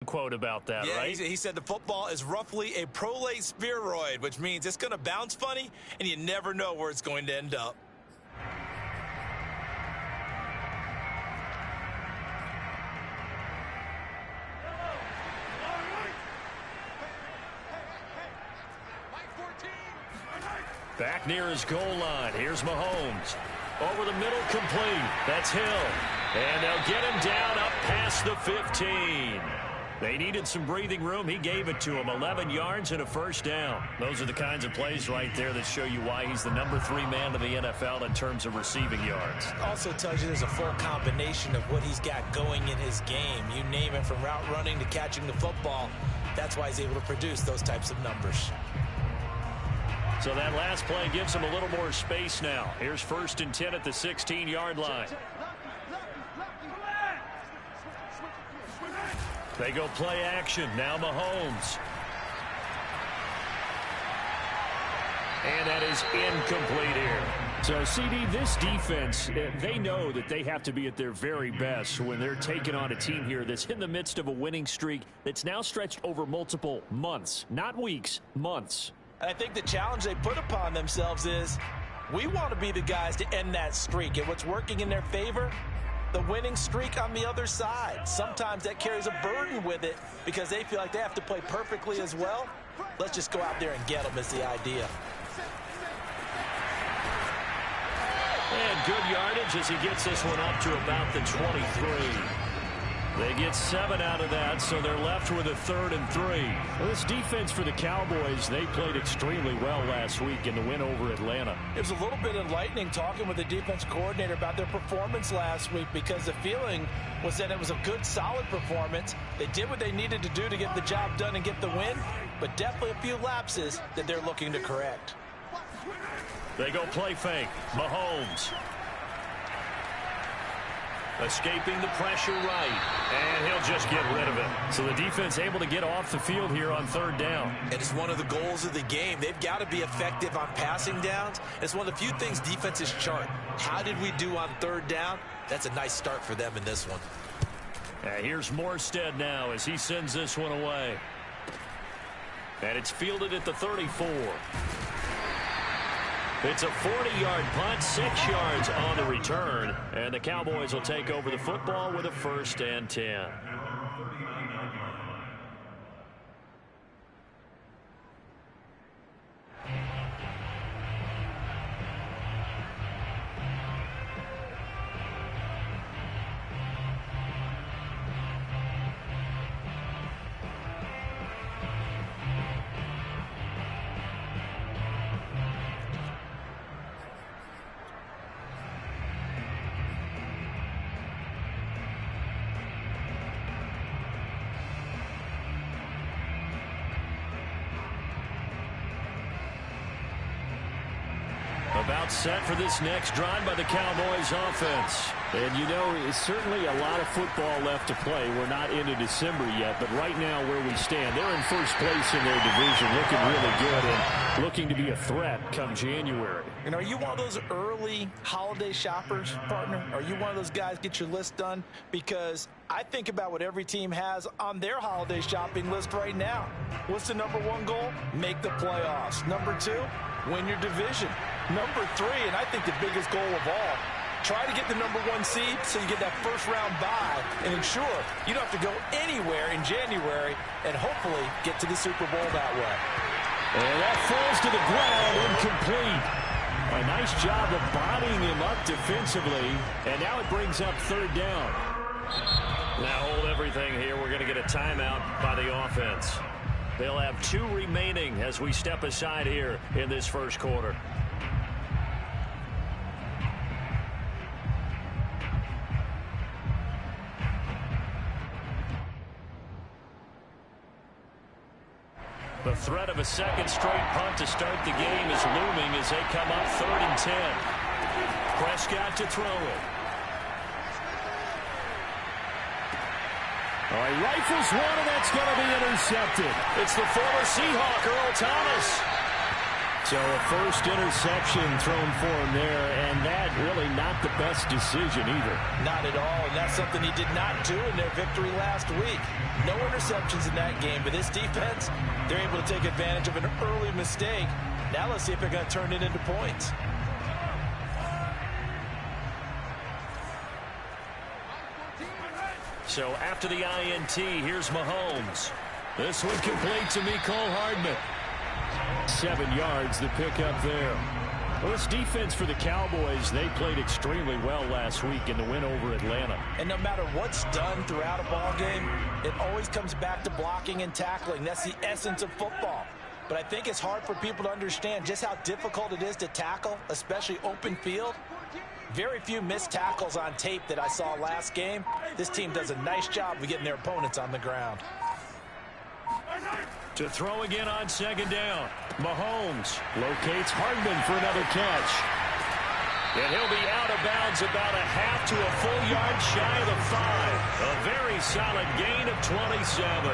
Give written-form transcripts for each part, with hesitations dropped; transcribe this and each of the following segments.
quote about that, yeah, right? He said the football is roughly a prolate spheroid, which means it's going to bounce funny, and you never know where it's going to end up. Back near his goal line. Here's Mahomes. Over the middle, complete. That's Hill. And they'll get him down up past the 15. They needed some breathing room. He gave it to him. 11 yards and a first down. Those are the kinds of plays right there that show you why he's the number 3 man in the NFL in terms of receiving yards. Also tells you there's a full combination of what he's got going in his game. You name it, from route running to catching the football. That's why he's able to produce those types of numbers. So that last play gives him a little more space now. Here's 1st and 10 at the 16-yard line. They go play action. Now Mahomes. And that is incomplete here. So, CD, this defense, they know that they have to be at their very best when they're taking on a team here that's in the midst of a winning streak that's now stretched over multiple months. Not weeks, months. I think the challenge they put upon themselves is, we want to be the guys to end that streak. And what's working in their favor? The winning streak on the other side. Sometimes that carries a burden with it because they feel like they have to play perfectly as well. Let's just go out there and get them is the idea. And good yardage as he gets this one up to about the 23. They get 7 out of that, so they're left with a 3rd and 3. Well, this defense for the Cowboys, they played extremely well last week in the win over Atlanta. It was a little bit enlightening talking with the defense coordinator about their performance last week, because the feeling was that it was a good, solid performance. They did what they needed to do to get the job done and get the win, but definitely a few lapses that they're looking to correct. They go play fake. Mahomes. Escaping the pressure right. And he'll just get rid of it. So the defense able to get off the field here on 3rd down. And it's one of the goals of the game. They've got to be effective on passing downs. It's one of the few things defenses chart. How did we do on 3rd down? That's a nice start for them in this one. Here's Morstead now as he sends this one away. And it's fielded at the 34. It's a 40-yard punt, 6 yards on the return, and the Cowboys will take over the football with a 1st and 10. About set for this next drive by the Cowboys offense. And you know, it's certainly a lot of football left to play. We're not into December yet, but right now where we stand, they're in 1st place in their division, looking really good and looking to be a threat come January. And are you one of those early holiday shoppers, partner? Are you one of those guys get your list done? Because I think about what every team has on their holiday shopping list right now. What's the number 1 goal? Make the playoffs. Number 2, win your division. Number 3, and I think the biggest goal of all, try to get the number 1 seed so you get that first-round bye and ensure you don't have to go anywhere in January and hopefully get to the Super Bowl that way. And that falls to the ground, incomplete. A nice job of bodying him up defensively, and now it brings up 3rd down. Now hold everything here. We're going to get a timeout by the offense. They'll have 2 remaining as we step aside here in this 1st quarter. The threat of a 2nd straight punt to start the game is looming as they come up 3rd and 10. Prescott to throw it. All right, rifles one, and that's going to be intercepted. It's the former Seahawk, Earl Thomas. So a first interception thrown for him there, and that really not the best decision either. Not at all, and that's something he did not do in their victory last week. No interceptions in that game, but this defense, they're able to take advantage of an early mistake. Now let's see if they're going to turn it into points. So after the INT, here's Mahomes. This one complete to Mecole Hardman. 7 yards, the pickup there. Well, this defense for the Cowboys, they played extremely well last week in the win over Atlanta. And no matter what's done throughout a ball game, it always comes back to blocking and tackling. That's the essence of football. But I think it's hard for people to understand just how difficult it is to tackle, especially open field. Very few missed tackles on tape that I saw last game. This team does a nice job of getting their opponents on the ground. To throw again on second down. Mahomes locates Hardman for another catch. And he'll be out of bounds about a half to a full yard shy of the 5. A very solid gain of 27.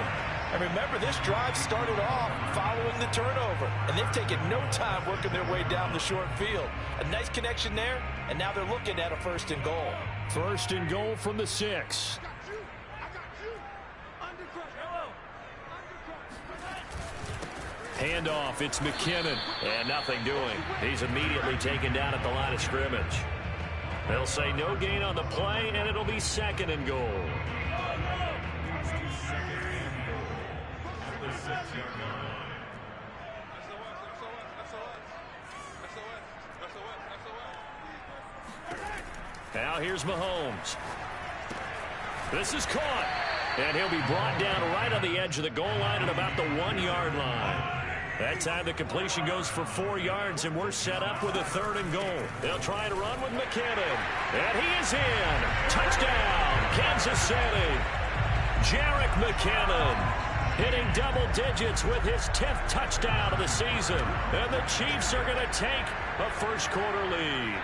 And remember, this drive started off following the turnover. And they've taken no time working their way down the short field. A nice connection there, and now they're looking at a 1st and goal. 1st and goal from the 6. Handoff, it's McKinnon. And nothing doing. He's immediately taken down at the line of scrimmage. They'll say no gain on the play, and it'll be 2nd and goal. Now here's Mahomes. This is caught. And he'll be brought down right on the edge of the goal line at about the 1-yard line. That time the completion goes for 4 yards, and we're set up with a 3rd and goal. They'll try to run with McKinnon. And he is in. Touchdown, Kansas City. Jerick McKinnon hitting double digits with his 10th touchdown of the season. And the Chiefs are going to take a first-quarter lead.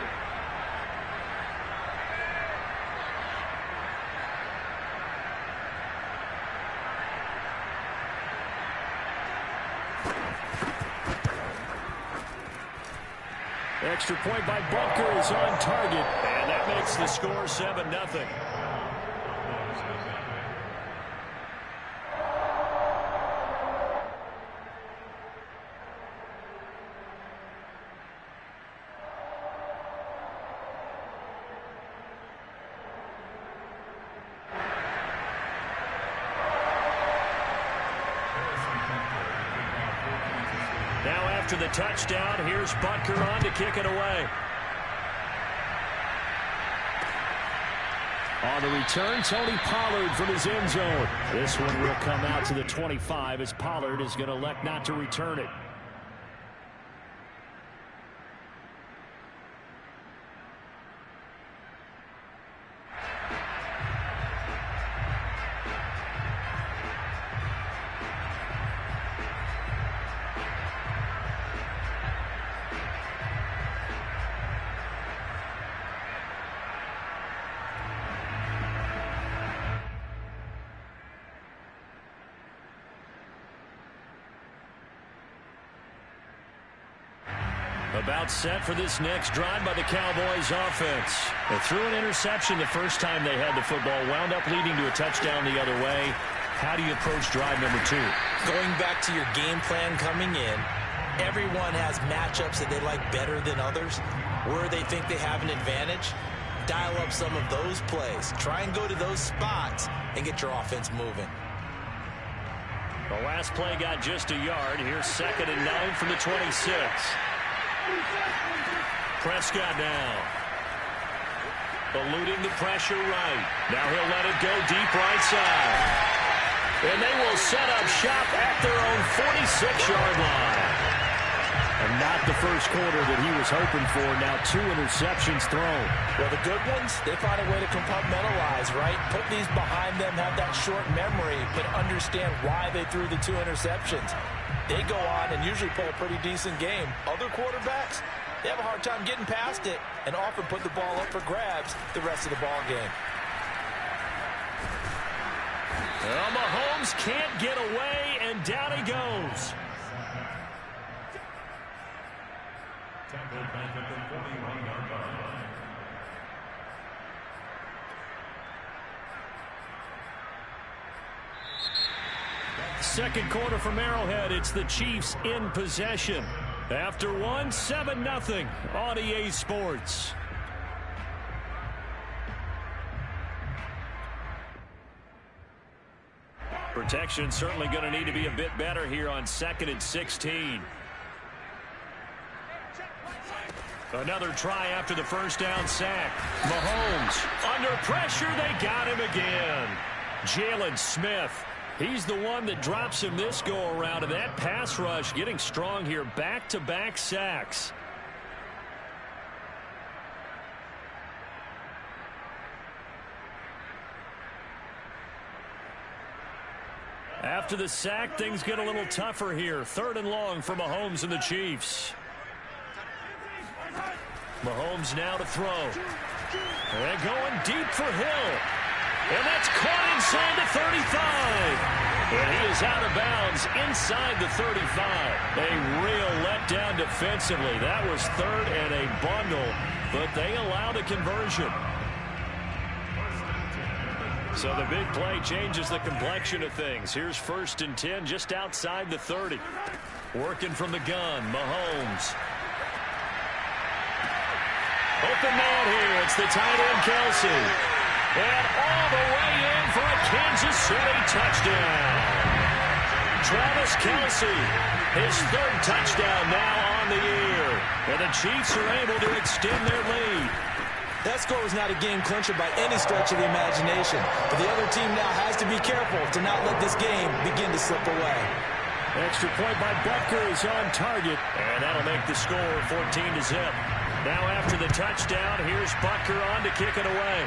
Extra point by Butker is on target. And that makes the score 7-0. After the touchdown, here's Butker on to kick it away. On the return, Tony Pollard from his end zone. This one will come out to the 25 as Pollard is going to elect not to return it. About set for this next drive by the Cowboys offense. They threw an interception the first time they had the football, wound up leading to a touchdown the other way. How do you approach drive number 2? Going back to your game plan coming in, everyone has matchups that they like better than others. Where they think they have an advantage, dial up some of those plays. Try and go to those spots and get your offense moving. The last play got just a yard. Here's 2nd and 9 from the 26. Prescott now. Eluding the pressure right. Now he'll let it go deep right side. And they will set up shop at their own 46-yard line. And not the first quarter that he was hoping for. Now 2 interceptions thrown. Well, the good ones, they find a way to compartmentalize, right? Put these behind them, have that short memory, but understand why they threw the 2 interceptions. They go on and usually play a pretty decent game. Other quarterbacks, they have a hard time getting past it and often put the ball up for grabs the rest of the ball game. Well, Mahomes can't get away, and down he goes. Second quarter from Arrowhead. It's the Chiefs in possession. After one, 7-0 on EA Sports. Protection certainly going to need to be a bit better here on 2nd and 16. Another try after the first down sack. Mahomes under pressure. They got him again. Jalen Smith. He's the one that drops him this go-around, and that pass rush getting strong here. Back-to-back sacks. After the sack, things get a little tougher here. 3rd and long for Mahomes and the Chiefs. Mahomes now to throw. And going deep for Hill. And that's caught inside the 35. And he is out of bounds inside the 35. A real letdown defensively. That was 3rd and a bundle, but they allow the conversion. So the big play changes the complexion of things. Here's 1st and 10 just outside the 30. Working from the gun, Mahomes. Open man here. It's the tight end, Kelce. And all the way in for a Kansas City touchdown. Travis Kelce, his 3rd touchdown now on the year. And the Chiefs are able to extend their lead. That score was not a game clincher by any stretch of the imagination. But the other team now has to be careful to not let this game begin to slip away. Extra point by Butker is on target. And that'll make the score 14-0. Now after the touchdown, here's Butker on to kick it away.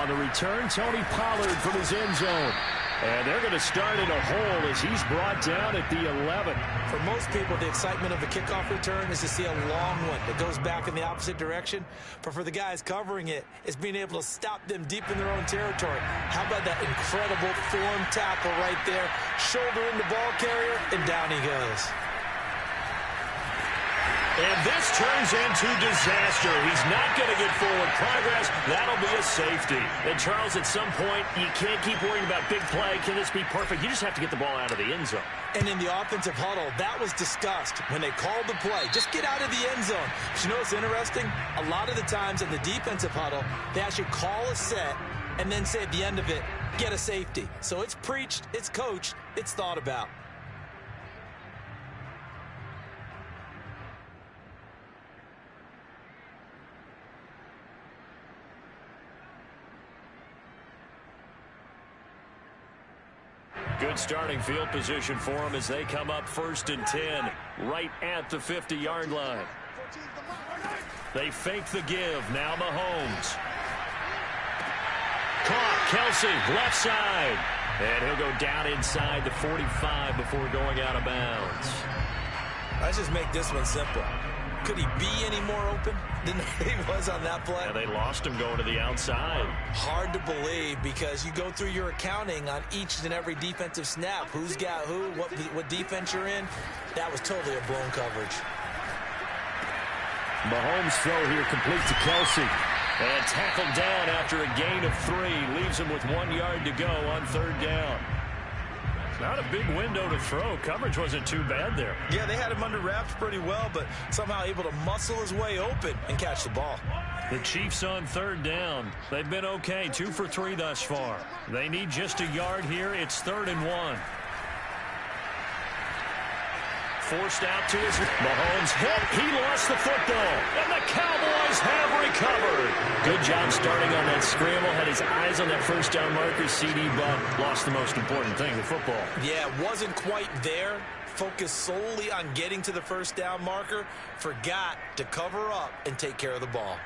On the return, Tony Pollard from his end zone. And they're going to start in a hole as he's brought down at the 11. For most people, the excitement of a kickoff return is to see a long one that goes back in the opposite direction. But for the guys covering it, it's being able to stop them deep in their own territory. How about that incredible form tackle right there? Shoulder in the ball carrier, and down he goes. And this turns into disaster. He's not going to get forward progress. That'll be a safety. And, Charles, at some point, you can't keep worrying about big play. Can this be perfect? You just have to get the ball out of the end zone. And in the offensive huddle, that was discussed when they called the play. Just get out of the end zone. But you know what's interesting? A lot of the times in the defensive huddle, they actually call a set and then say at the end of it, get a safety. So it's preached, it's coached, it's thought about. Good starting field position for them as they come up 1st and 10 right at the 50-yard line. They fake the give. Now Mahomes. Caught. Kelce, left side. And he'll go down inside the 45 before going out of bounds. Let's just make this one simple. Could he be any more open than he was on that play? Yeah, they lost him going to the outside. Hard to believe because you go through your accounting on each and every defensive snap. Who's got who, what defense you're in. That was totally a blown coverage. Mahomes' throw here complete to Kelce. And tackled down after a gain of 3. Leaves him with 1 yard to go on 3rd down. Not a big window to throw. Coverage wasn't too bad there. Yeah, they had him under wraps pretty well, but somehow able to muscle his way open and catch the ball. The Chiefs on 3rd down. They've been okay, 2 for 3 thus far. They need just a yard here. It's 3rd and 1. Forced out to his Mahomes hit. He lost the football, and the Cowboys have recovered. Good job starting on that scramble. Had his eyes on that first down marker. CD but lost the most important thing, the football. Yeah, wasn't quite there. Focused solely on getting to the first down marker. Forgot to cover up and take care of the ball.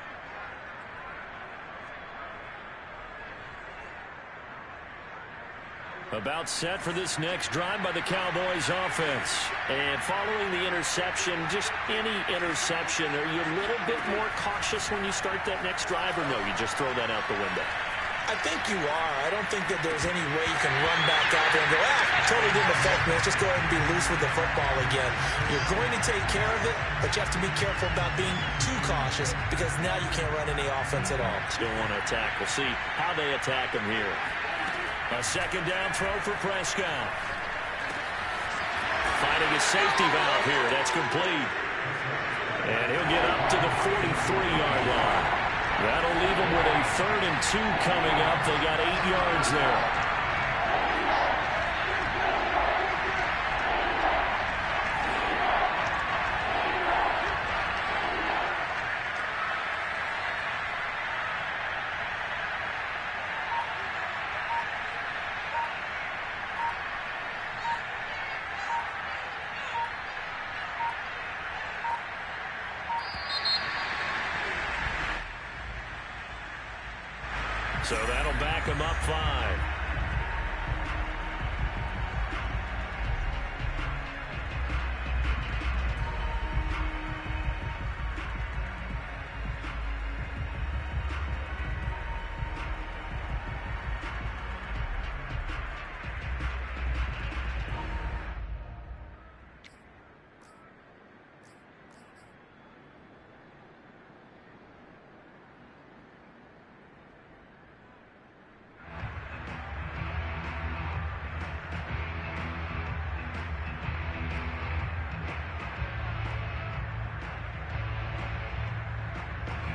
About set for this next drive by the Cowboys offense. And following the interception, just any interception, are you a little bit more cautious when you start that next drive, or no, you just throw that out the window? I think you are. I don't think that there's any way you can run back out there and go, totally didn't affect me. Let's just go ahead and be loose with the football again. You're going to take care of it, but you have to be careful about being too cautious because now you can't run any offense at all. Still want to attack. We'll see how they attack him here. A second down throw for Prescott. Finding a safety valve here. That's complete. And he'll get up to the 43-yard line. That'll leave him with a 3rd and 2 coming up. They got 8 yards there. So that'll back him up 5.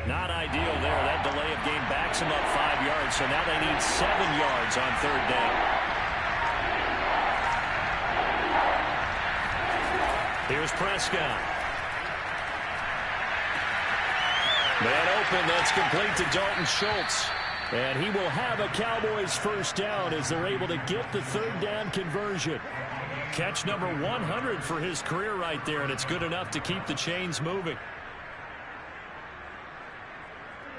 Not ideal there. That delay of game backs him up 5 yards, so now they need 7 yards on 3rd down. Here's Prescott. Man open, that's complete to Dalton Schultz. And he will have a Cowboys 1st down as they're able to get the 3rd down conversion. Catch number 100 for his career right there, and it's good enough to keep the chains moving.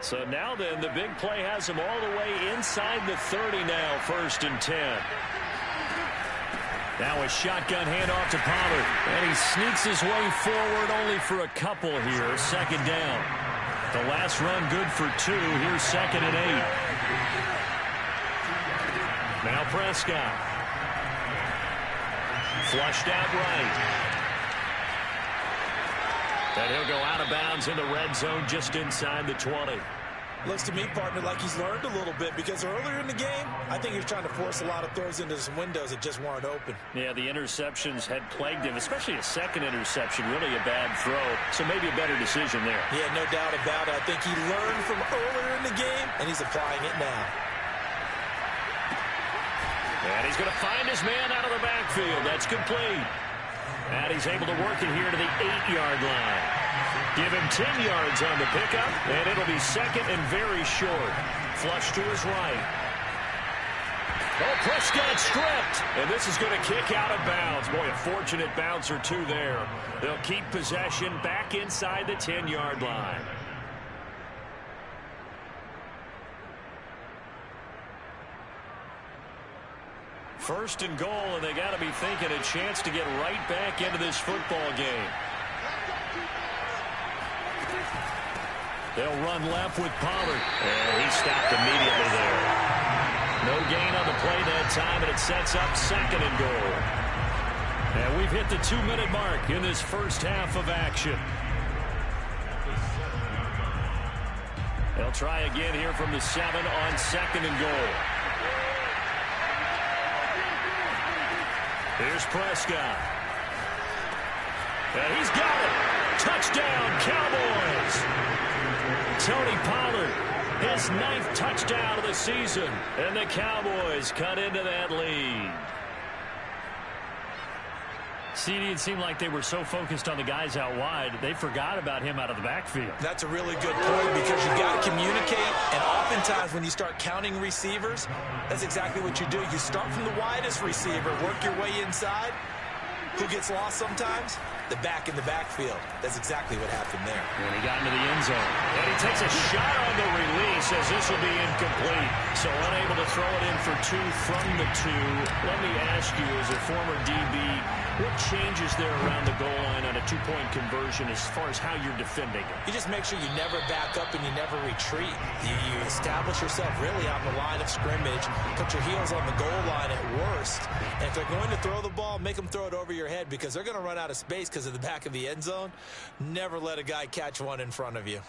So now then, the big play has him all the way inside the 30 now, 1st and 10. Now a shotgun handoff to Pollard. And he sneaks his way forward only for a couple here. 2nd down. The last run good for 2. Here's 2nd and 8. Now Prescott. Flushed out right. And he'll go out of bounds in the red zone just inside the 20. Looks to me, partner, like he's learned a little bit because earlier in the game, I think he was trying to force a lot of throws into some windows that just weren't open. Yeah, the interceptions had plagued him, especially a 2nd interception, really a bad throw. So maybe a better decision there. Yeah, no doubt about it. I think he learned from earlier in the game, and he's applying it now. And he's going to find his man out of the backfield. That's complete. And he's able to work it here to the 8-yard line. Give him 10 yards on the pickup, and it'll be 2nd and very short. Flush to his right. Oh, Prescott stripped, and this is going to kick out of bounds. Boy, a fortunate bounce or 2 there. They'll keep possession back inside the 10-yard line. First and goal, and they got to be thinking a chance to get right back into this football game. They'll run left with Pollard. And he stopped immediately there. No gain on the play that time, and it sets up 2nd and goal. And we've hit the 2-minute mark in this first half of action. They'll try again here from the 7 on 2nd and goal. Here's Prescott. And he's got it. Touchdown, Cowboys. Tony Pollard, his 9th touchdown of the season. And the Cowboys cut into that lead. CD, it seemed like they were so focused on the guys out wide, they forgot about him out of the backfield. That's a really good point because you got to communicate, and oftentimes when you start counting receivers, that's exactly what you do. You start from the widest receiver, work your way inside. Who gets lost sometimes? the back in the backfield. That's exactly what happened there. When he got into the end zone. And he takes a shot on the release as this will be incomplete. So unable to throw it in for 2 from the 2. Let me ask you, as a former DB, what changes there around the goal line on a 2-point conversion as far as how you're defending it? You just make sure you never back up and you never retreat. You establish yourself really on the line of scrimmage, put your heels on the goal line at worst, and if they're going to throw the ball, make them throw it over your head because they're going to run out of space because of the back of the end zone. Never let a guy catch one in front of you.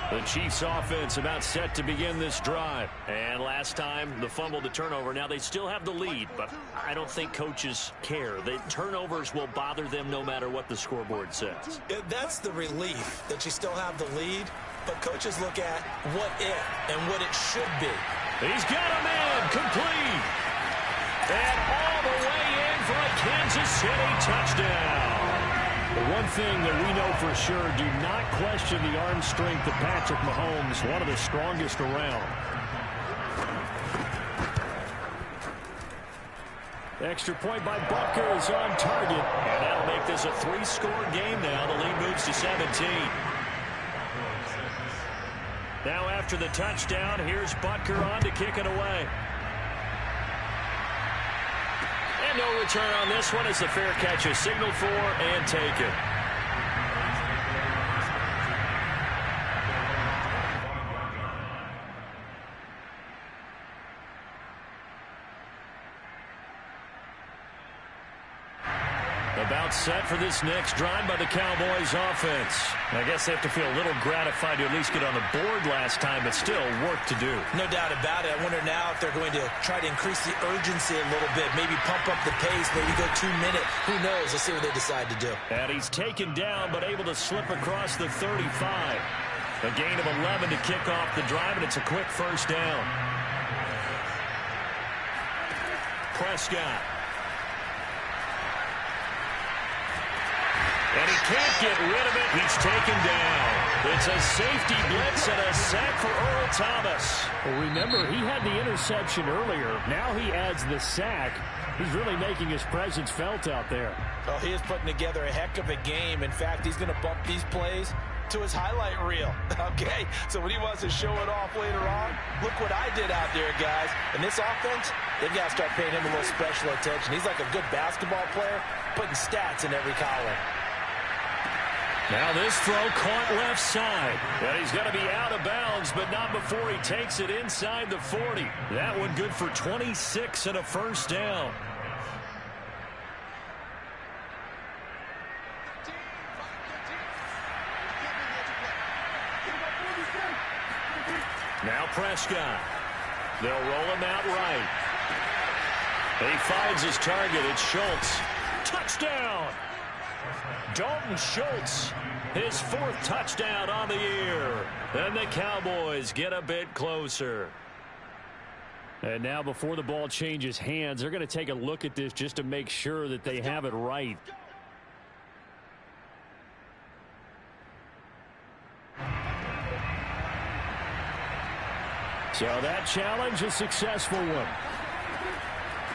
The Chiefs offense about set to begin this drive. And last time, the fumble, the turnover. Now they still have the lead, but I don't think coaches care. The turnovers will bother them no matter what the scoreboard says. That's the relief that you still have the lead, but coaches look at what if and what it should be. He's got a man complete. And all the way in for a Kansas City touchdown. The one thing that we know for sure, do not question the arm strength of Patrick Mahomes, one of the strongest around. Extra point by Butker is on target. And that'll make this a 3-score game now. The lead moves to 17. Now after the touchdown, here's Butker on to kick it away. And no return on this one as the fair catch is signaled for and taken. About set for this next drive by the Cowboys offense. I guess they have to feel a little gratified to at least get on the board last time, but still work to do. No doubt about it. I wonder now if they're going to try to increase the urgency a little bit, maybe pump up the pace, maybe go 2 minute. Who knows? Let's see what they decide to do. And he's taken down, but able to slip across the 35. A gain of 11 to kick off the drive, and it's a quick first down. Prescott. And he can't get rid of it. He's taken down. It's a safety blitz and a sack for Earl Thomas. Well, remember, he had the interception earlier. Now he adds the sack. He's really making his presence felt out there. Oh, he is putting together a heck of a game. In fact, he's going to bump these plays to his highlight reel. Okay, so when he wants to show it off later on, look what I did out there, guys. And this offense, they've got to start paying him a little special attention. He's like a good basketball player, putting stats in every column. Now this throw caught left side. And he's going to be out of bounds, but not before he takes it inside the 40. That one good for 26 and a first down. Now Prescott. They'll roll him out right. He finds his target. It's Schultz. Touchdown! Dalton Schultz, his 4th touchdown on the year. And the Cowboys get a bit closer. And now before the ball changes hands, they're going to take a look at this just to make sure that they have it right. So that challenge, a successful one.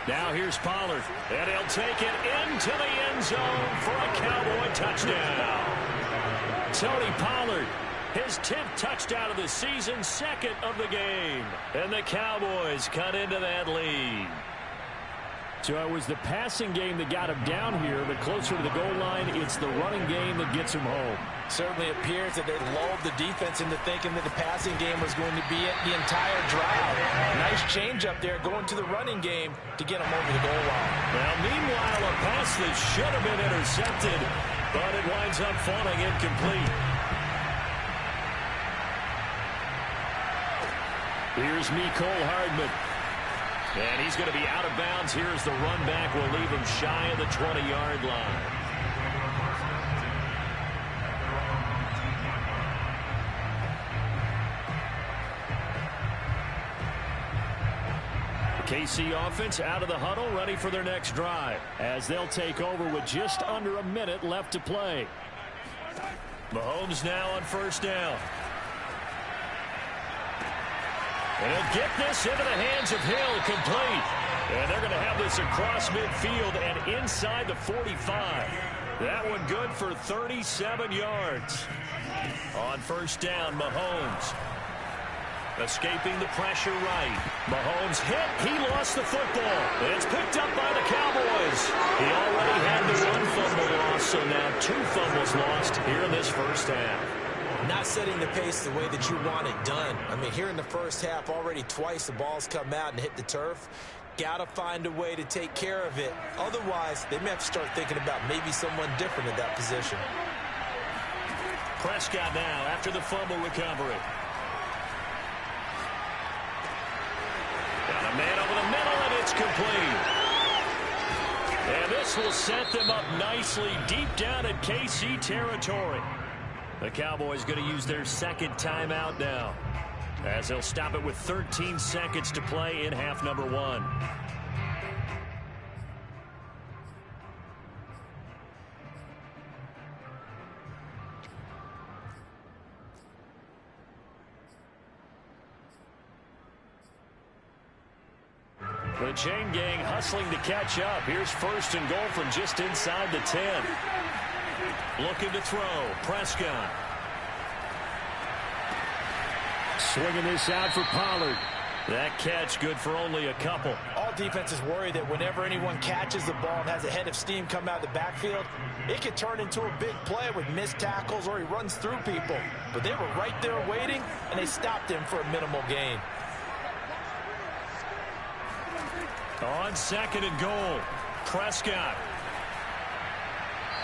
Now here's Pollard, and he'll take it into the end zone for a Cowboy touchdown. Tony Pollard, his 10th touchdown of the season, 2nd of the game. And the Cowboys cut into that lead. So it was the passing game that got him down here, but closer to the goal line, it's the running game that gets him home. Certainly appears that they lulled the defense into thinking that the passing game was going to be it the entire drive. Nice change up there going to the running game to get him over the goal line. Well, meanwhile, a pass that should have been intercepted, but it winds up falling incomplete. Here's Mecole Hardman. And he's going to be out of bounds. Here's the run back. Will leave him shy of the 20-yard line. The KC offense out of the huddle, ready for their next drive, as they'll take over with just under a minute left to play. Mahomes now on first down. And he'll get this into the hands of Hill, complete. And they're going to have this across midfield and inside the 45. That one good for 37 yards. On first down, Mahomes. Escaping the pressure right. Mahomes hit. He lost the football. It's picked up by the Cowboys. He already had the one fumble loss, so now 2 fumbles lost here in this first half. Not setting the pace the way that you want it done. I mean, here in the first half, already twice the ball's come out and hit the turf. Got to find a way to take care of it. Otherwise, they may have to start thinking about maybe someone different in that position. Prescott now after the fumble recovery. Got a man over the middle, and it's complete. And this will set them up nicely deep down in KC territory. The Cowboys going to use their second timeout now, as they'll stop it with 13 seconds to play in half number 1. The chain gang hustling to catch up. Here's first and goal from just inside the 10. Looking to throw. Prescott. Swinging this out for Pollard. That catch good for only a couple. All defenses worry that whenever anyone catches the ball and has a head of steam come out of the backfield, it could turn into a big play with missed tackles or he runs through people. But they were right there waiting, and they stopped him for a minimal gain. On second and goal, Prescott.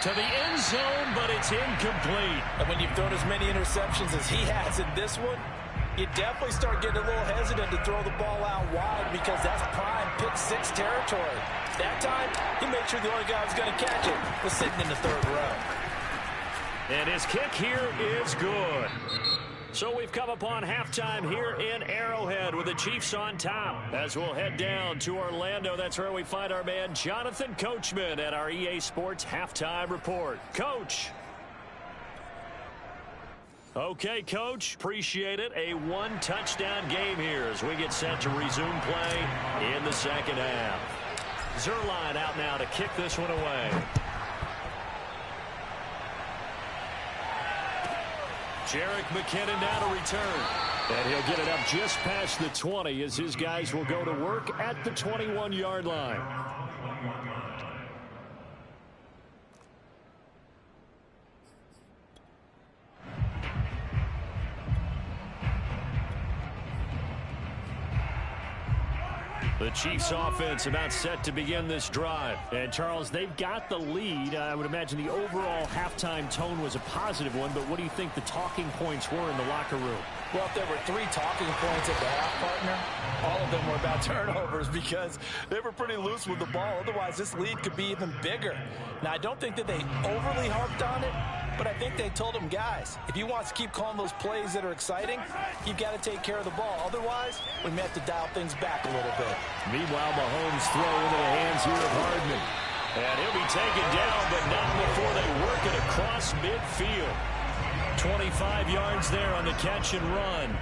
To the end zone, but it's incomplete. And when you've thrown as many interceptions as he has in this one, you definitely start getting a little hesitant to throw the ball out wide because that's prime pick 6 territory. That time, he made sure the only guy who was going to catch it was sitting in the 3rd row. And his kick here is good. So we've come upon halftime here in Arrowhead with the Chiefs on top. As we'll head down to Orlando, that's where we find our man Jonathan Coachman at our EA Sports Halftime Report. Coach. Okay, Coach, appreciate it. A 1-touchdown game here as we get set to resume play in the second half. Zuerlein out now to kick this one away. Jerick McKinnon now to return. And he'll get it up just past the 20 as his guys will go to work at the 21-yard line. The Chiefs offense about set to begin this drive. And, Charles, they've got the lead. I would imagine the overall halftime tone was a positive one, but what do you think the talking points were in the locker room? Well, if there were 3 talking points at the half, partner, all of them were about turnovers because they were pretty loose with the ball. Otherwise, this lead could be even bigger. Now, I don't think that they overly harped on it, but I think they told them, guys, if you want to keep calling those plays that are exciting, you've got to take care of the ball. Otherwise, we may have to dial things back a little bit. Meanwhile, Mahomes throw into the hands here of Hardman. And he'll be taken down, but not before they work it across midfield. 25 yards there on the catch and run.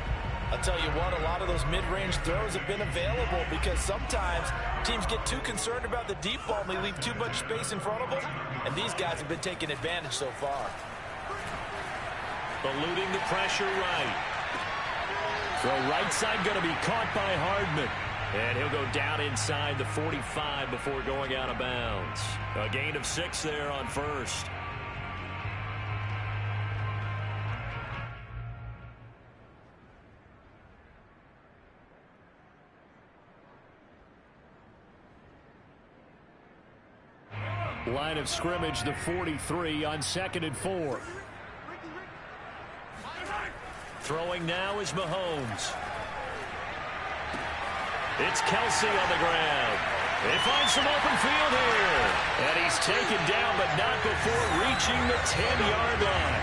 I'll tell you what, a lot of those mid-range throws have been available because sometimes teams get too concerned about the deep ball and they leave too much space in front of them, and these guys have been taking advantage so far. Eluding the pressure right. Throw right side going to be caught by Hardman. And he'll go down inside the 45 before going out of bounds. A gain of 6 there on first. Line of scrimmage, the 43 on 2nd and 4. Throwing now is Mahomes. It's Kelsey on the ground. They find some open field here. And he's taken down, but not before reaching the 10-yard line.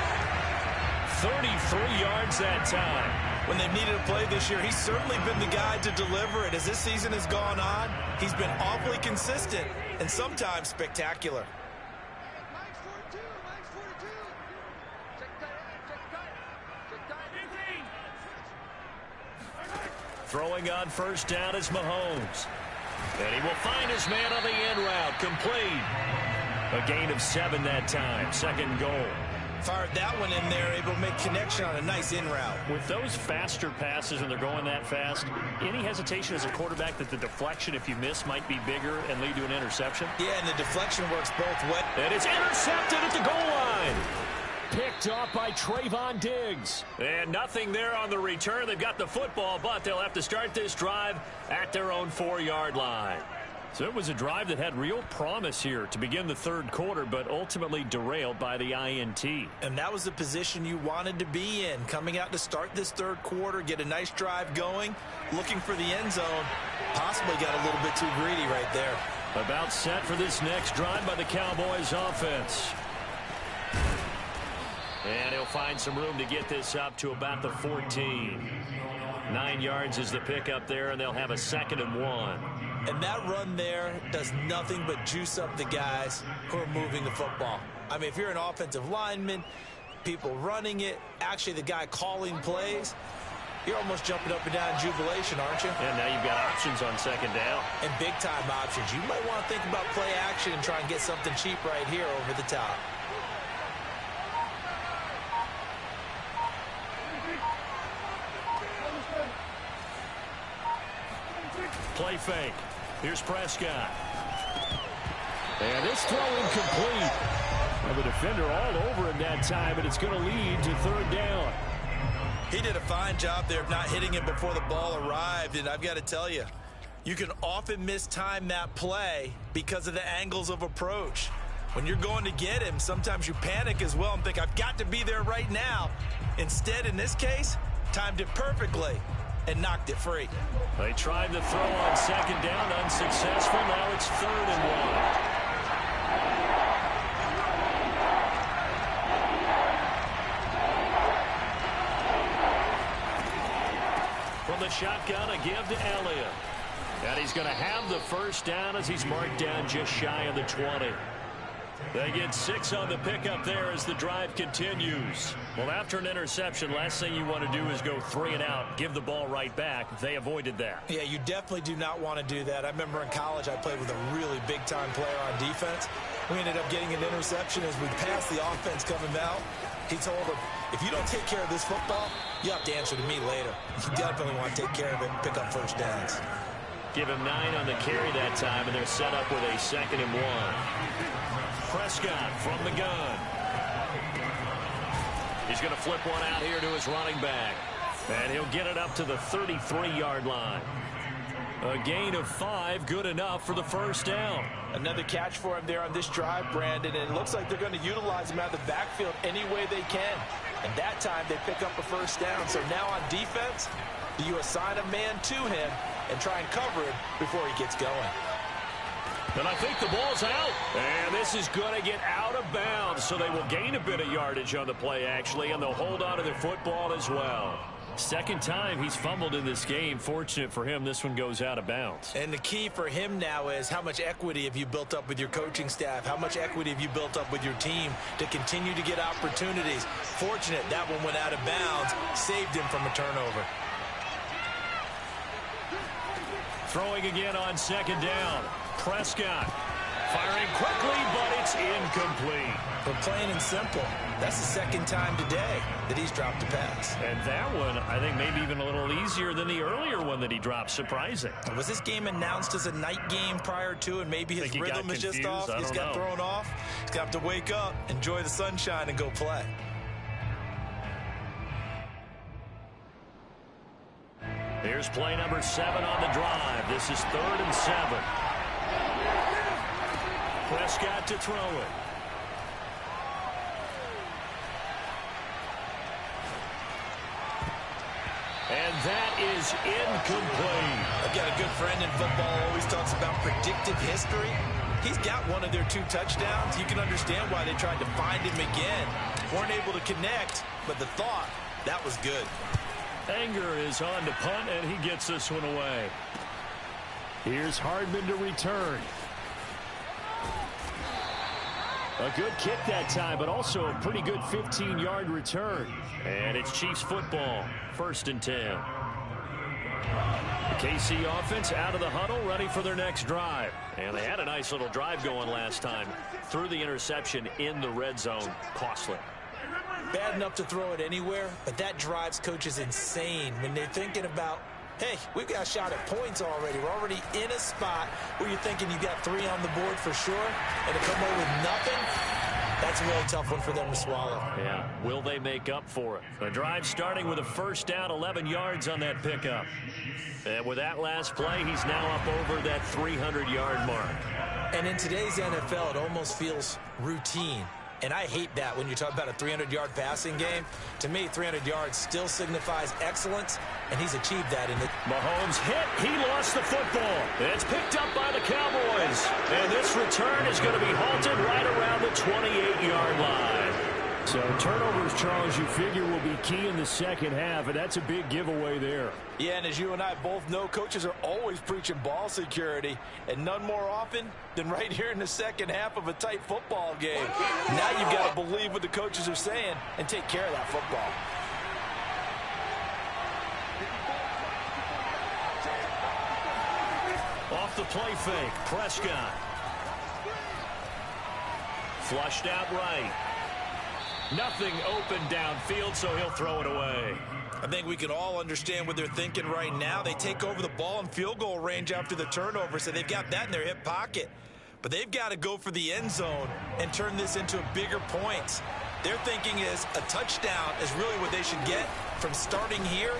33 yards that time. When they've needed a play this year, he's certainly been the guy to deliver it. As this season has gone on, he's been awfully consistent and sometimes spectacular. Throwing on first down is Mahomes. And he will find his man on the end route. Complete. A gain of 7 that time. Second goal. Fired that one in there, able to make connection on a nice in route. With those faster passes and they're going that fast, any hesitation as a quarterback that the deflection, if you miss, might be bigger and lead to an interception? Yeah, and the deflection works both ways. And it's intercepted at the goal line. Picked off by Trayvon Diggs. And nothing there on the return. They've got the football, but they'll have to start this drive at their own 4-yard line. So it was a drive that had real promise here to begin the third quarter, but ultimately derailed by the INT. And that was the position you wanted to be in, coming out to start this third quarter, get a nice drive going, looking for the end zone. Possibly got a little bit too greedy right there. About set for this next drive by the Cowboys offense. And he'll find some room to get this up to about the 14. 9 yards is the pickup there, and they'll have a 2nd and 1. And that run there does nothing but juice up the guys who are moving the football. I mean, if you're an offensive lineman, people running it, actually the guy calling plays, you're almost jumping up and down in jubilation, aren't you? And now you've got options on 2nd down. And big-time options. You might want to think about play action and try and get something cheap right here over the top. Play fake. Here's Prescott. And this throw incomplete. Well, the defender all over him that time, but it's going to lead to 3rd down. He did a fine job there of not hitting it before the ball arrived, and I've got to tell you, you can often mistime that play because of the angles of approach. When you're going to get him, sometimes you panic as well and think, I've got to be there right now. Instead, in this case, timed it perfectly and knocked it free. They tried the throw on 2nd down, unsuccessful. Now it's 3rd and 1. From the shotgun, a give to Elliott. And he's going to have the first down as he's marked down just shy of the 20. They get 6 on the pickup there as the drive continues. Well, after an interception, last thing you want to do is go 3 and out, give the ball right back. They avoided that. Yeah, you definitely do not want to do that. I remember in college I played with a really big-time player on defense. We ended up getting an interception as we passed the offense coming out. He told him, if you don't take care of this football, you have to answer to me later. You definitely want to take care of it and pick up first downs. Give him 9 on the carry that time, and they're set up with a 2nd and 1. Prescott from the gun. He's going to flip one out here to his running back. And he'll get it up to the 33-yard line. A gain of 5, good enough for the first down. Another catch for him there on this drive, Brandon, and it looks like they're going to utilize him out of the backfield any way they can. And that time they pick up a first down. So now on defense, do you assign a man to him and try and cover him before he gets going? And I think the ball's out. And this is going to get out of bounds, so they will gain a bit of yardage on the play, actually, and they'll hold on to their football as well. 2nd time he's fumbled in this game. Fortunate for him, this one goes out of bounds. And the key for him now is how much equity have you built up with your coaching staff? How much equity have you built up with your team to continue to get opportunities? Fortunate that one went out of bounds, saved him from a turnover. Throwing again on 2nd down. Prescott firing quickly, but it's incomplete. But plain and simple, that's the 2nd time today that he's dropped a pass. And that one, I think, maybe even a little easier than the earlier one that he dropped. Surprising. Was this game announced as a night game prior to, and maybe his rhythm is just off? He's got thrown off. He's got to wake up, enjoy the sunshine, and go play. Here's play number 7 on the drive. This is 3rd and 7. Prescott to throw it. And that is incomplete. I've got a good friend in football who always talks about predictive history. He's got one of their 2 touchdowns. You can understand why they tried to find him again. Weren't able to connect, but the thought, that was good. Anger is on to punt, and he gets this one away. Here's Hardman to return. A good kick that time, but also a pretty good 15-yard return. And it's Chiefs football, 1st and 10. KC offense out of the huddle, ready for their next drive. And they had a nice little drive going last time. Threw the interception in the red zone. Costly. Bad enough to throw it anywhere, but that drives coaches insane when they're thinking about, hey, we've got a shot at points already. We're already in a spot where you're thinking you got 3 on the board for sure, and to come away with nothing, that's a really tough one for them to swallow. Yeah, will they make up for it? The drive starting with a first down, 11 yards on that pickup. And with that last play, he's now up over that 300-yard mark. And in today's NFL, it almost feels routine. And I hate that when you talk about a 300-yard passing game. To me, 300 yards still signifies excellence, and he's achieved that in the... Mahomes hit. He lost the football. It's picked up by the Cowboys. And this return is going to be halted right around the 28-yard line. So turnovers, Charles, you figure will be key in the second half, and that's a big giveaway there. Yeah, and as you and I both know, coaches are always preaching ball security, and none more often than right here in the second half of a tight football game. Now you've got to believe what the coaches are saying and take care of that football. Off the play fake, Prescott. Flushed out right. Nothing open downfield, so he'll throw it away. I think we can all understand what they're thinking right now. They take over the ball in field goal range after the turnover, so they've got that in their hip pocket. But they've got to go for the end zone and turn this into a bigger point. Their thinking is a touchdown is really what they should get from starting here.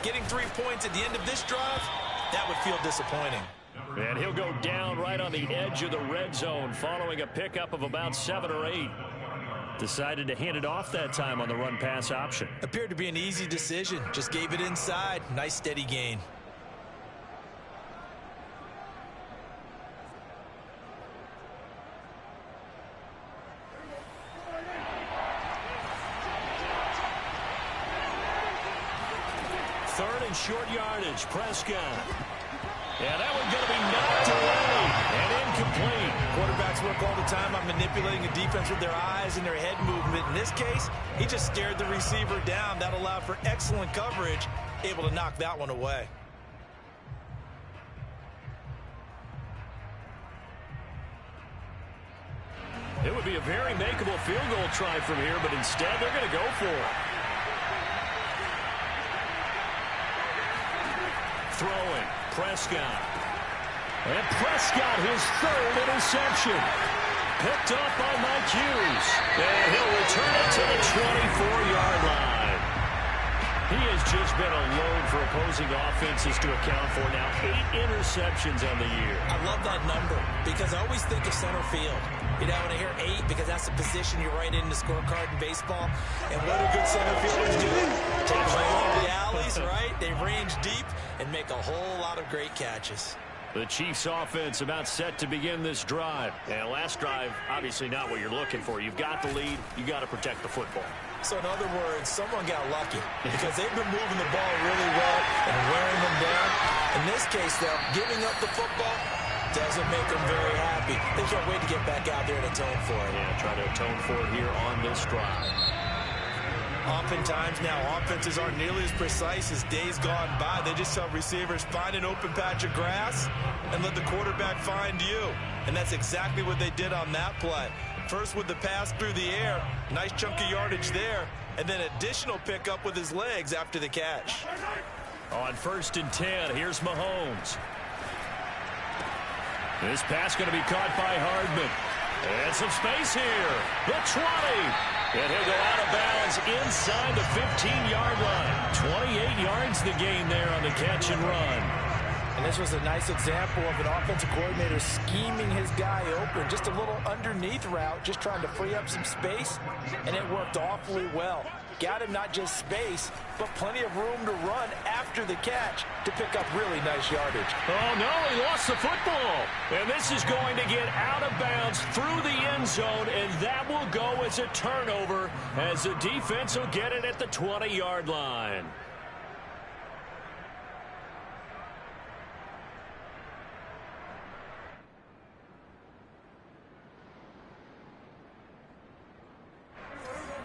Getting 3 points at the end of this drive, that would feel disappointing. And he'll go down right on the edge of the red zone following a pickup of about 7 or 8. Decided to hand it off that time on the run-pass option. Appeared to be an easy decision. Just gave it inside. Nice steady gain. Third and short yardage, Prescott. Yeah, that one's going to be knocked away and incomplete. Quarterbacks work all the time on manipulating a defense with their eyes and their head movement. In this case, he just stared the receiver down. That allowed for excellent coverage, able to knock that one away. It would be a very makeable field goal try from here, but instead they're going to go for it. Throwing, Prescott. And Prescott, his third interception. Picked up by Mike Hughes. And he'll return it to the 24-yard line. He has just been a load for opposing offenses to account for now. 8 interceptions on the year. I love that number because I always think of center field. You know, when I hear 8, because that's the position you write in the scorecard in baseball. And what do good center fielders do? Take the ball into the alleys, right? They range deep and make a whole lot of great catches. The Chiefs offense about set to begin this drive. And last drive, obviously not what you're looking for. You've got the lead. You got to protect the football. So in other words, someone got lucky because they've been moving the ball really well and wearing them down. In this case, though, giving up the football doesn't make them very happy. They can't wait to get back out there and atone for it. Yeah, try to atone for it here on this drive. Oftentimes now, offenses aren't nearly as precise as days gone by. They just tell receivers, find an open patch of grass and let the quarterback find you. And that's exactly what they did on that play. First with the pass through the air, nice chunk of yardage there, and then additional pickup with his legs after the catch. On 1st and 10, here's Mahomes. This pass going to be caught by Hardman. And some space here. The 20. And he'll go out of bounds inside the 15-yard line. 28 yards the gain there on the catch and run. And this was a nice example of an offensive coordinator scheming his guy open. Just a little underneath route, just trying to free up some space, and it worked awfully well. Got him not just space, but plenty of room to run after the catch to pick up really nice yardage. Oh, no, he lost the football. And this is going to get out of bounds through the end zone, and that will go as a turnover as the defense will get it at the 20-yard line.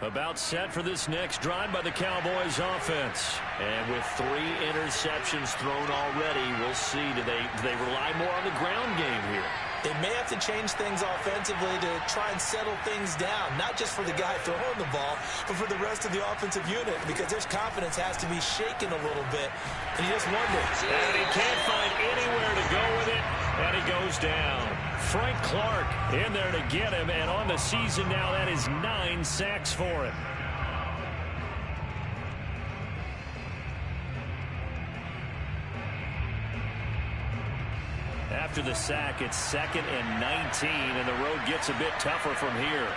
About set for this next drive by the Cowboys offense. And with 3 interceptions thrown already, we'll see. Do they rely more on the ground game here? They may have to change things offensively to try and settle things down, not just for the guy throwing the ball, but for the rest of the offensive unit, because their confidence has to be shaken a little bit. And you just wonder. And he can't find anywhere to go with it, and he goes down. Frank Clark in there to get him, and on the season now, that is 9 sacks for him. After the sack, it's 2nd and 19, and the road gets a bit tougher from here.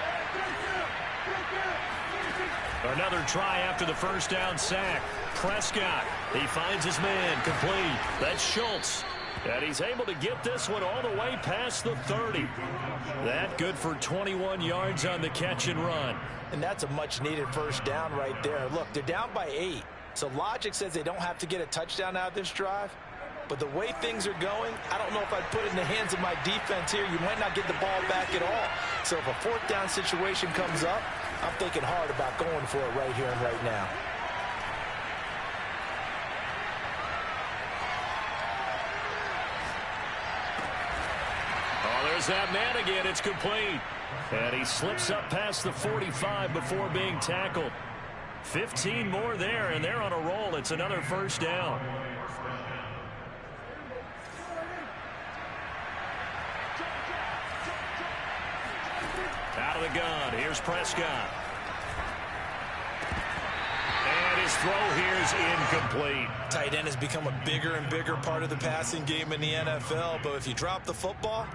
Another try after the first down sack. Prescott, he finds his man, complete. That's Schultz. And he's able to get this one all the way past the 30. That good for 21 yards on the catch and run. And that's a much-needed first down right there. Look, they're down by 8. So logic says they don't have to get a touchdown out of this drive. But the way things are going, I don't know if I'd put it in the hands of my defense here. You might not get the ball back at all. So if a 4th down situation comes up, I'm thinking hard about going for it right here and right now. Oh, there's that man again. It's complete. And he slips up past the 45 before being tackled. 15 more there, and they're on a roll. It's another first down. Out of the gun, here's Prescott. And his throw here is incomplete. Tight end has become a bigger and bigger part of the passing game in the NFL, but if you drop the football,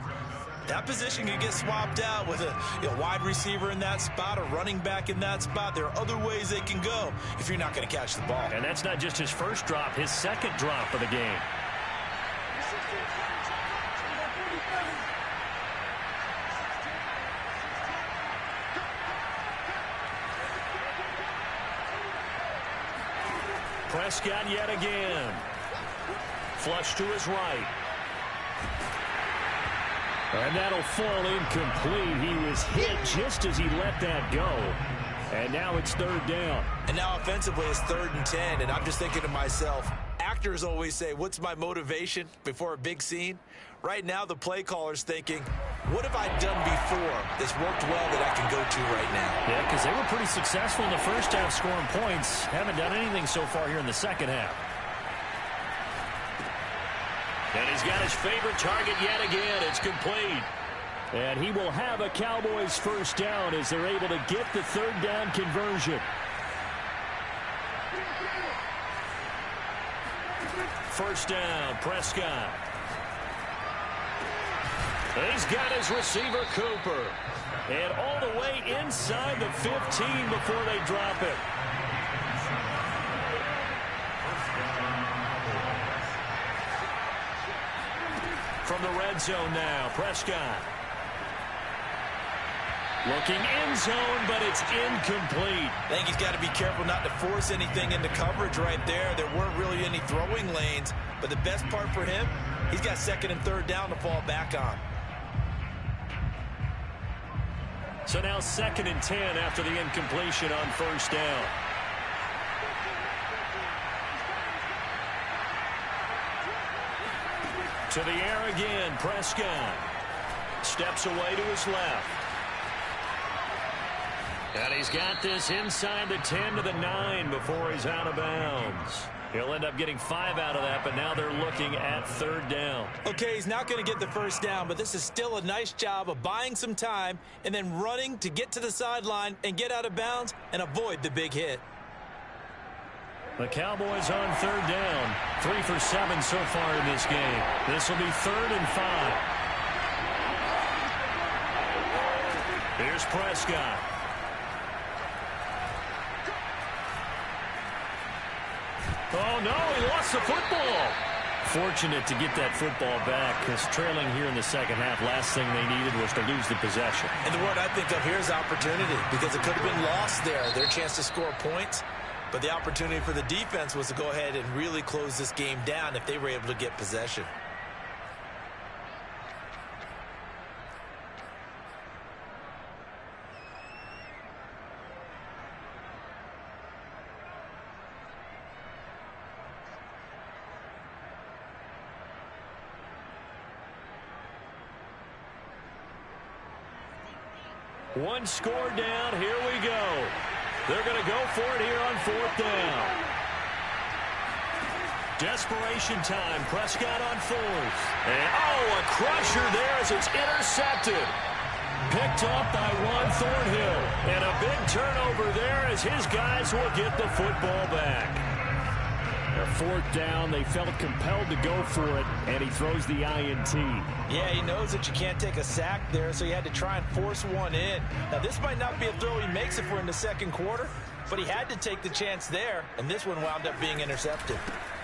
that position can get swapped out with a wide receiver in that spot, a running back in that spot. There are other ways they can go if you're not going to catch the ball. And that's not just his first drop, his 2nd drop of the game. Prescott yet again. Flush to his right. And that'll fall incomplete. He was hit just as he let that go. And now it's 3rd down. And now offensively it's 3rd and 10. And I'm just thinking to myself, actors always say, what's my motivation before a big scene? Right now the play caller's thinking, what have I done before that's worked well that I can go to right now? Yeah, because they were pretty successful in the first half scoring points. Haven't done anything so far here in the second half. And he's got his favorite target yet again. It's complete. And he will have a Cowboys first down as they're able to get the 3rd down conversion. First down, Prescott. He's got his receiver, Cooper. And all the way inside the 15 before they drop it. From the red zone now, Prescott. Looking end zone, but it's incomplete. I think he's got to be careful not to force anything into coverage right there. There weren't really any throwing lanes, but the best part for him, he's got 2nd and 3rd down to fall back on. So now 2nd and 10 after the incompletion on first down. To the air again, Prescott. Steps away to his left. And he's got this inside the 10 to the 9 before he's out of bounds. He'll end up getting 5 out of that, but now they're looking at 3rd down. Okay, he's not going to get the first down, but this is still a nice job of buying some time and then running to get to the sideline and get out of bounds and avoid the big hit. The Cowboys on 3rd down. 3 for 7 so far in this game. This will be 3rd and 5. Here's Prescott. Oh, no, he lost the football. Fortunate to get that football back because trailing here in the second half, last thing they needed was to lose the possession. And the word I think of here is opportunity because it could have been lost there. Their chance to score points. But the opportunity for the defense was to go ahead and really close this game down if they were able to get possession. One score down. Here we go. They're going to go for it here on 4th down. Desperation time. Prescott on 4th. And, a crusher there as it's intercepted. Picked up by Juan Thornhill. And a big turnover there as his guys will get the football back. 4th down, they felt compelled to go for it, and he throws the INT. Yeah, he knows that you can't take a sack there, so he had to try and force one in. Now, this might not be a throw he makes if we're in the second quarter, but he had to take the chance there, and this one wound up being intercepted.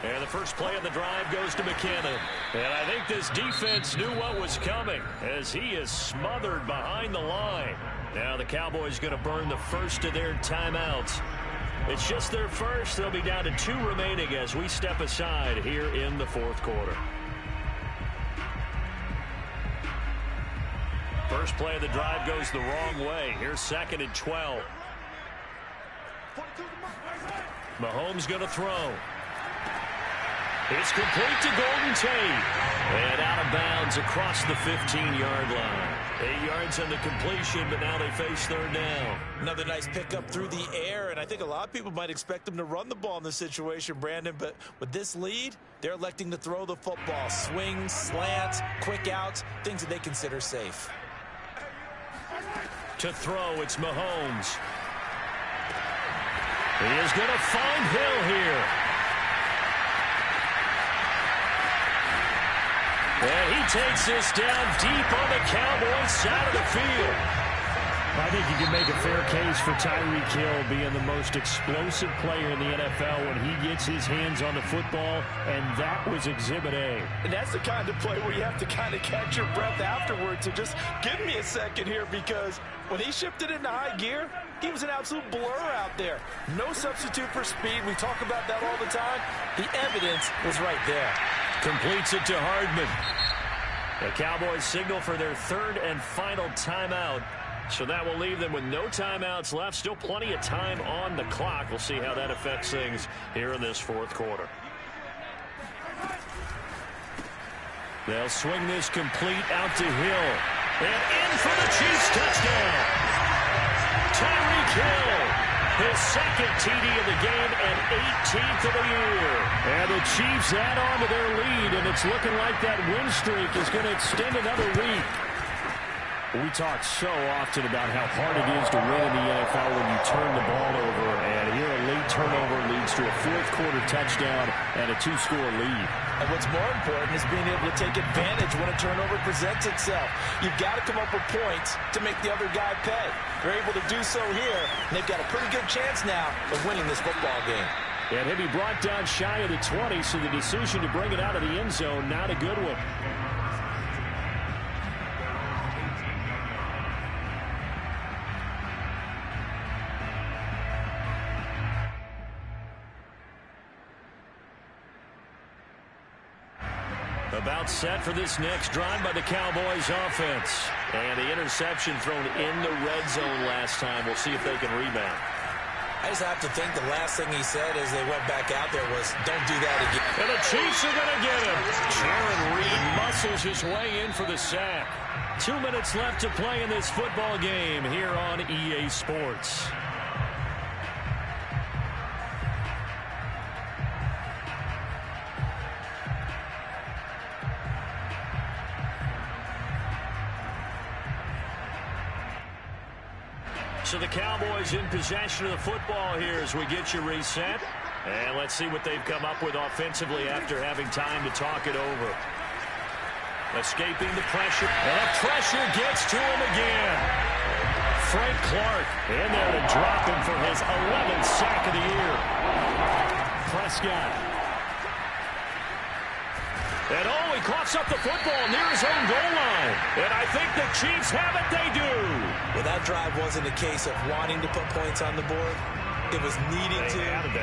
And the first play of the drive goes to McKinnon. And I think this defense knew what was coming as he is smothered behind the line. Now the Cowboys going to burn the first of their timeouts. It's just their first. They'll be down to 2 remaining as we step aside here in the 4th quarter. First play of the drive goes the wrong way. Here's 2nd and 12. Mahomes going to throw. It's complete to Golden Tate. And out of bounds across the 15-yard line. 8 yards on the completion, but now they face 3rd down. Another nice pickup through the air, and I think a lot of people might expect them to run the ball in this situation, Brandon, but with this lead, they're electing to throw the football. Swings, slants, quick outs, things that they consider safe. To throw, it's Mahomes. He is going to find Hill here. And he takes this down deep on the Cowboys side of the field. I think you can make a fair case for Tyreek Hill being the most explosive player in the NFL when he gets his hands on the football, and that was Exhibit A. And that's the kind of play where you have to kind of catch your breath afterwards. So just give me a second here, because when he shifted into high gear, he was an absolute blur out there. No substitute for speed. We talk about that all the time. The evidence was right there. Completes it to Hardman. The Cowboys signal for their 3rd and final timeout. So that will leave them with no timeouts left. Still plenty of time on the clock. We'll see how that affects things here in this 4th quarter. They'll swing this complete out to Hill. And in for the Chiefs touchdown. Tyreek Hill. His 2nd TD of the game and 18th of the year. And the Chiefs add on to their lead, and it's looking like that win streak is going to extend another week. We talk so often about how hard it is to win in the NFL when you turn the ball over, and here a late turnover leads to a 4th quarter touchdown and a 2-score lead. And what's more important is being able to take advantage when a turnover presents itself. You've got to come up with points to make the other guy pay. They're able to do so here, and they've got a pretty good chance now of winning this football game. And he'll be brought down shy of the 20, so the decision to bring it out of the end zone, not a good one. About set for this next drive by the Cowboys offense. And the interception thrown in the red zone last time. We'll see if they can rebound. I just have to think the last thing he said as they went back out there was, don't do that again. And the Chiefs are going to get him. Jaron Reed muscles his way in for the sack. 2 minutes left to play in this football game here on EA Sports. So the Cowboys in possession of the football here as we get you reset. And let's see what they've come up with offensively after having time to talk it over. Escaping the pressure. And the pressure gets to him again. Frank Clark in there to drop him for his 11th sack of the year. Prescott. And he coughs up the football near his own goal line. And I think the Chiefs have it. They do. Well, that drive wasn't a case of wanting to put points on the board. It was needing to.